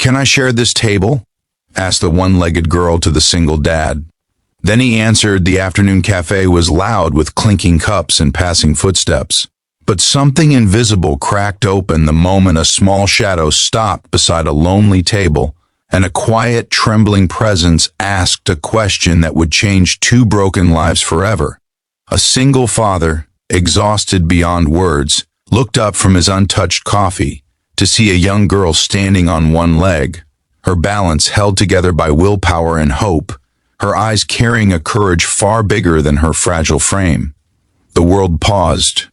"Can I share this table?" asked the one-legged girl to the single dad. Then he answered the afternoon cafe was loud with clinking cups and passing footsteps. But something invisible cracked open the moment a small shadow stopped beside a lonely table, and a quiet, trembling presence asked a question that would change two broken lives forever. A single father, exhausted beyond words, looked up from his untouched coffee to see a young girl standing on one leg, her balance held together by willpower and hope, her eyes carrying a courage far bigger than her fragile frame. The world paused,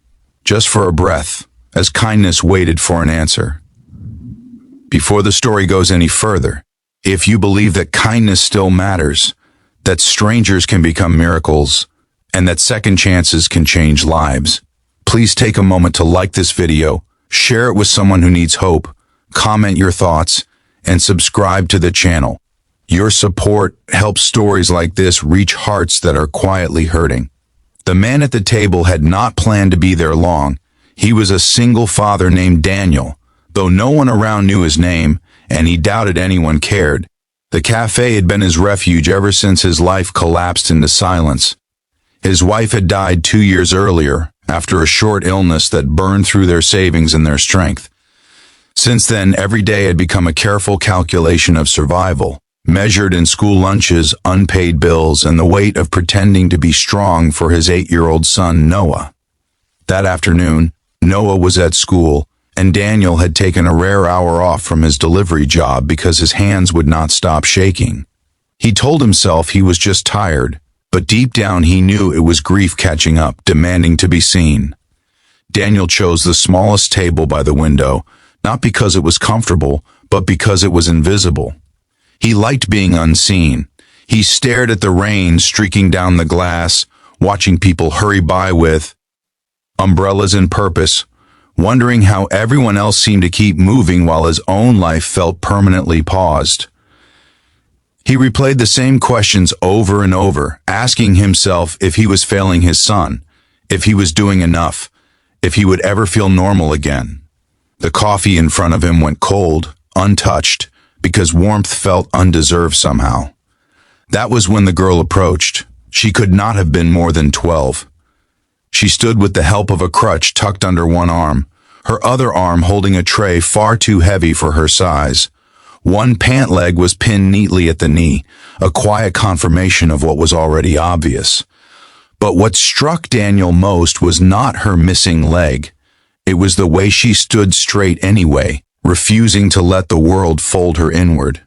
just for a breath, as kindness waited for an answer. Before the story goes any further, if you believe that kindness still matters, that strangers can become miracles, and that second chances can change lives, please take a moment to like this video, share it with someone who needs hope, comment your thoughts, and subscribe to the channel. Your support helps stories like this reach hearts that are quietly hurting. The man at the table had not planned to be there long. He was a single father named Daniel, though no one around knew his name, and he doubted anyone cared. The cafe had been his refuge ever since his life collapsed into silence. His wife had died 2 years earlier, after a short illness that burned through their savings and their strength. Since then, every day had become a careful calculation of survival, measured in school lunches, unpaid bills, and the weight of pretending to be strong for his 8-year-old son, Noah. That afternoon, Noah was at school, and Daniel had taken a rare hour off from his delivery job because his hands would not stop shaking. He told himself he was just tired, but deep down he knew it was grief catching up, demanding to be seen. Daniel chose the smallest table by the window, not because it was comfortable, but because it was invisible. He liked being unseen. He stared at the rain streaking down the glass, watching people hurry by with umbrellas and purpose, wondering how everyone else seemed to keep moving while his own life felt permanently paused. He replayed the same questions over and over, asking himself if he was failing his son, if he was doing enough, if he would ever feel normal again. The coffee in front of him went cold, untouched, because warmth felt undeserved somehow. That was when the girl approached. She could not have been more than 12. She stood with the help of a crutch tucked under one arm, her other arm holding a tray far too heavy for her size. One pant leg was pinned neatly at the knee, a quiet confirmation of what was already obvious. But what struck Daniel most was not her missing leg. It was the way she stood straight anyway, refusing to let the world fold her inward.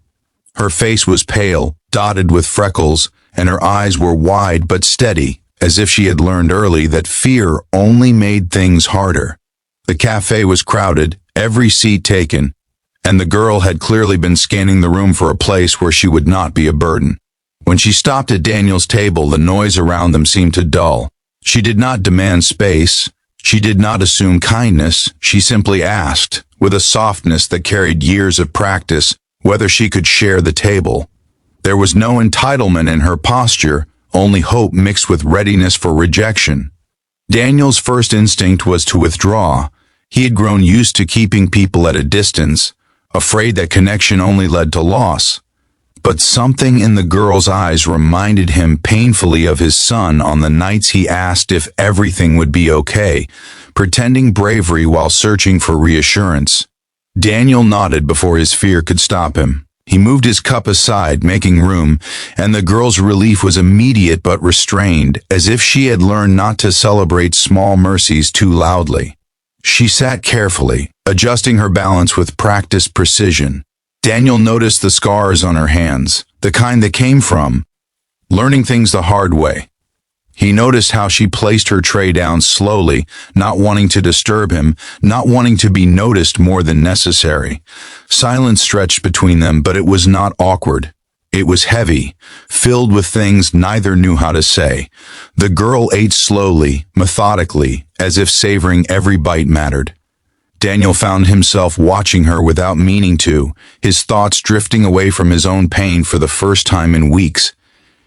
Her face was pale, dotted with freckles, and her eyes were wide but steady, as if she had learned early that fear only made things harder. The cafe was crowded, every seat taken, and the girl had clearly been scanning the room for a place where she would not be a burden. When she stopped at Daniel's table, the noise around them seemed to dull. She did not demand space. She did not assume kindness. She simply asked, with a softness that carried years of practice, whether she could share the table. There was no entitlement in her posture, only hope mixed with readiness for rejection. Daniel's first instinct was to withdraw. He had grown used to keeping people at a distance, afraid that connection only led to loss. But something in the girl's eyes reminded him painfully of his son on the nights he asked if everything would be okay, pretending bravery while searching for reassurance. Daniel nodded before his fear could stop him. He moved his cup aside, making room, and the girl's relief was immediate but restrained, as if she had learned not to celebrate small mercies too loudly. She sat carefully, adjusting her balance with practiced precision. Daniel noticed the scars on her hands, the kind that came from learning things the hard way. He noticed how she placed her tray down slowly, not wanting to disturb him, not wanting to be noticed more than necessary. Silence stretched between them, but it was not awkward. It was heavy, filled with things neither knew how to say. The girl ate slowly, methodically, as if savoring every bite mattered. Daniel found himself watching her without meaning to, his thoughts drifting away from his own pain for the first time in weeks.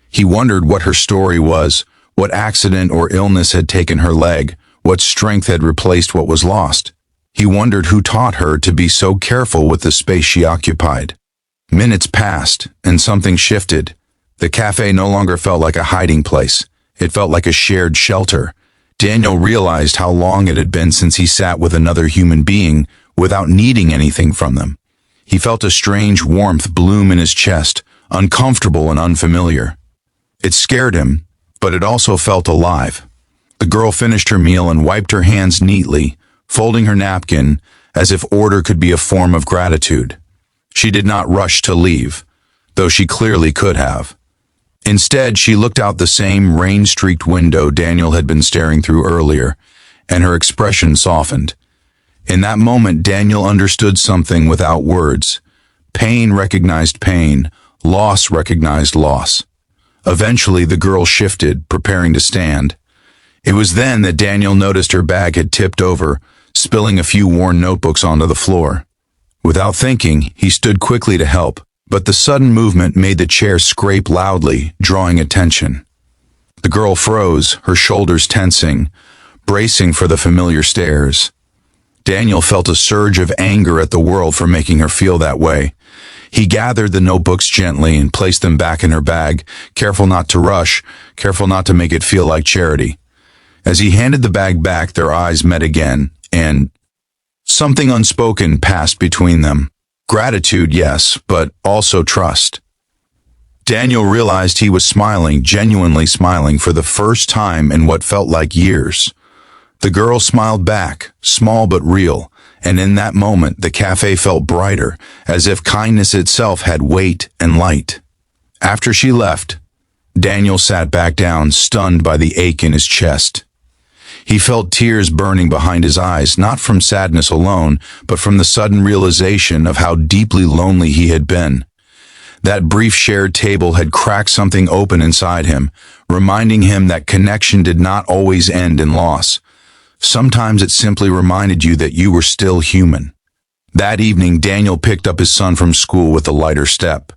He wondered what her story was, what accident or illness had taken her leg, what strength had replaced what was lost. He wondered who taught her to be so careful with the space she occupied. Minutes passed, and something shifted. The cafe no longer felt like a hiding place. It felt like a shared shelter. Daniel realized how long it had been since he sat with another human being without needing anything from them. He felt a strange warmth bloom in his chest, uncomfortable and unfamiliar. It scared him, but it also felt alive. The girl finished her meal and wiped her hands neatly, folding her napkin as if order could be a form of gratitude. She did not rush to leave, though she clearly could have. Instead, she looked out the same rain-streaked window Daniel had been staring through earlier, and her expression softened. In that moment, Daniel understood something without words. Pain recognized pain, loss recognized loss. Eventually, the girl shifted, preparing to stand. It was then that Daniel noticed her bag had tipped over, spilling a few worn notebooks onto the floor. Without thinking, he stood quickly to help, but the sudden movement made the chair scrape loudly, drawing attention. The girl froze, her shoulders tensing, bracing for the familiar stares. Daniel felt a surge of anger at the world for making her feel that way. He gathered the notebooks gently and placed them back in her bag, careful not to rush, careful not to make it feel like charity. As he handed the bag back, their eyes met again, and something unspoken passed between them. Gratitude, yes, but also trust. Daniel realized he was smiling, genuinely smiling, for the first time in what felt like years. The girl smiled back, small but real, and in that moment the cafe felt brighter, as if kindness itself had weight and light. After she left, Daniel sat back down, stunned by the ache in his chest. He felt tears burning behind his eyes, not from sadness alone, but from the sudden realization of how deeply lonely he had been. That brief shared table had cracked something open inside him, reminding him that connection did not always end in loss. Sometimes it simply reminded you that you were still human. That evening, Daniel picked up his son from school with a lighter step.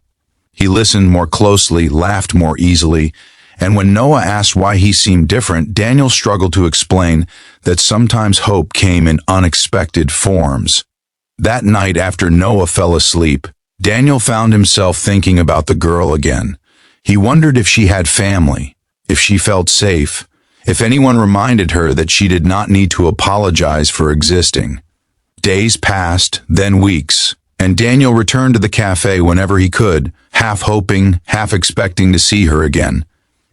He listened more closely, laughed more easily, and when Noah asked why he seemed different, Daniel struggled to explain that sometimes hope came in unexpected forms. That night, after Noah fell asleep, Daniel found himself thinking about the girl again. He wondered if she had family, if she felt safe, if anyone reminded her that she did not need to apologize for existing. Days passed, then weeks, and Daniel returned to the cafe whenever he could, half hoping, half expecting to see her again.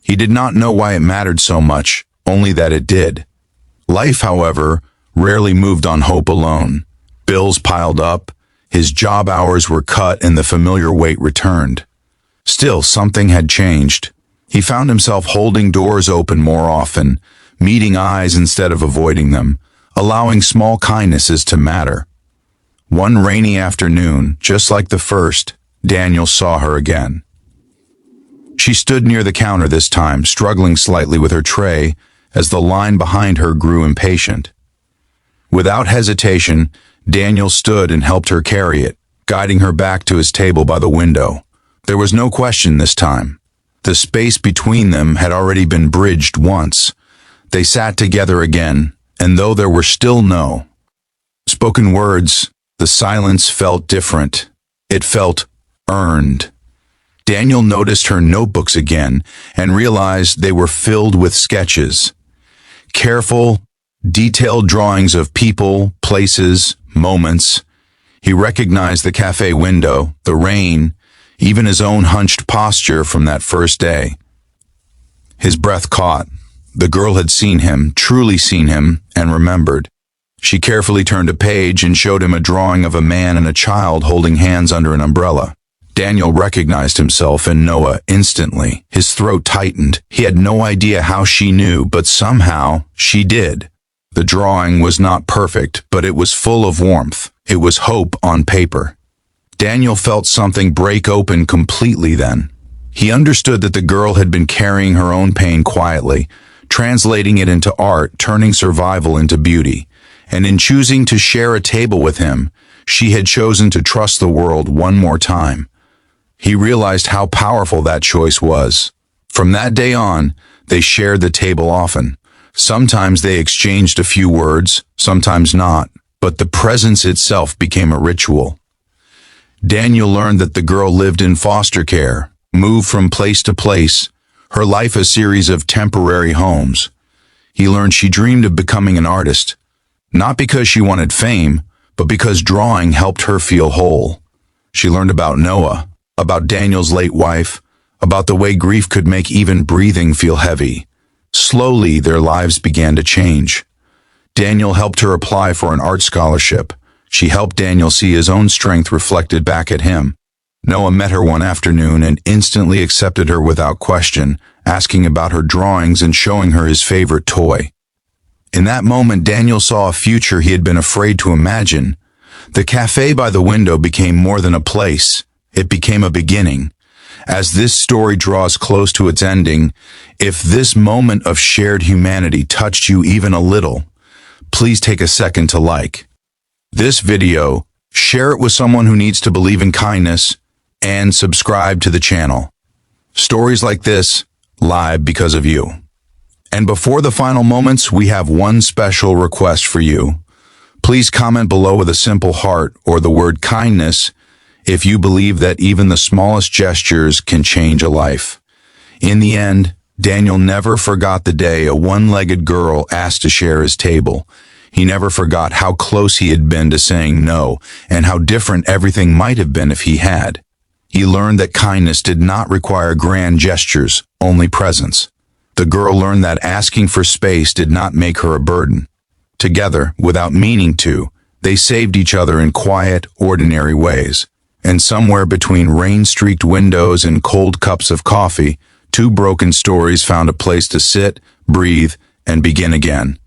He did not know why it mattered so much, only that it did. Life, however, rarely moved on hope alone. Bills piled up, his job hours were cut, and the familiar weight returned. Still, something had changed. He found himself holding doors open more often, meeting eyes instead of avoiding them, allowing small kindnesses to matter. One rainy afternoon, just like the first, Daniel saw her again. She stood near the counter this time, struggling slightly with her tray as the line behind her grew impatient. Without hesitation, Daniel stood and helped her carry it, guiding her back to his table by the window. There was no question this time. The space between them had already been bridged once. They sat together again, and though there were still no spoken words, the silence felt different. It felt earned. Daniel noticed her notebooks again and realized they were filled with sketches. Careful, detailed drawings of people, places, moments. He recognized the cafe window, the rain, even his own hunched posture from that first day. His breath caught. The girl had seen him, truly seen him, and remembered. She carefully turned a page and showed him a drawing of a man and a child holding hands under an umbrella. Daniel recognized himself in Noah instantly. His throat tightened. He had no idea how she knew, but somehow she did. The drawing was not perfect, but it was full of warmth. It was hope on paper. Daniel felt something break open completely then. He understood that the girl had been carrying her own pain quietly, translating it into art, turning survival into beauty. And in choosing to share a table with him, she had chosen to trust the world one more time. He realized how powerful that choice was. From that day on, they shared the table often. Sometimes they exchanged a few words, sometimes not, but the presence itself became a ritual. Daniel learned that the girl lived in foster care, moved from place to place, her life a series of temporary homes. He learned she dreamed of becoming an artist, not because she wanted fame, but because drawing helped her feel whole. She learned about Noah, about Daniel's late wife, about the way grief could make even breathing feel heavy. Slowly, their lives began to change. Daniel helped her apply for an art scholarship. She helped Daniel see his own strength reflected back at him. Noah met her one afternoon and instantly accepted her without question, asking about her drawings and showing her his favorite toy. In that moment, Daniel saw a future he had been afraid to imagine. The cafe by the window became more than a place. It became a beginning. As this story draws close to its ending, if this moment of shared humanity touched you even a little, please take a second to like this video, share it with someone who needs to believe in kindness, and subscribe to the channel. Stories like this, live because of you. And before the final moments, we have one special request for you. Please comment below with a simple heart or the word kindness if you believe that even the smallest gestures can change a life. In the end, Daniel never forgot the day a one-legged girl asked to share his table. He never forgot how close he had been to saying no and how different everything might have been if he had. He learned that kindness did not require grand gestures, only presence. The girl learned that asking for space did not make her a burden. Together, without meaning to, they saved each other in quiet, ordinary ways. And somewhere between rain-streaked windows and cold cups of coffee, two broken stories found a place to sit, breathe, and begin again.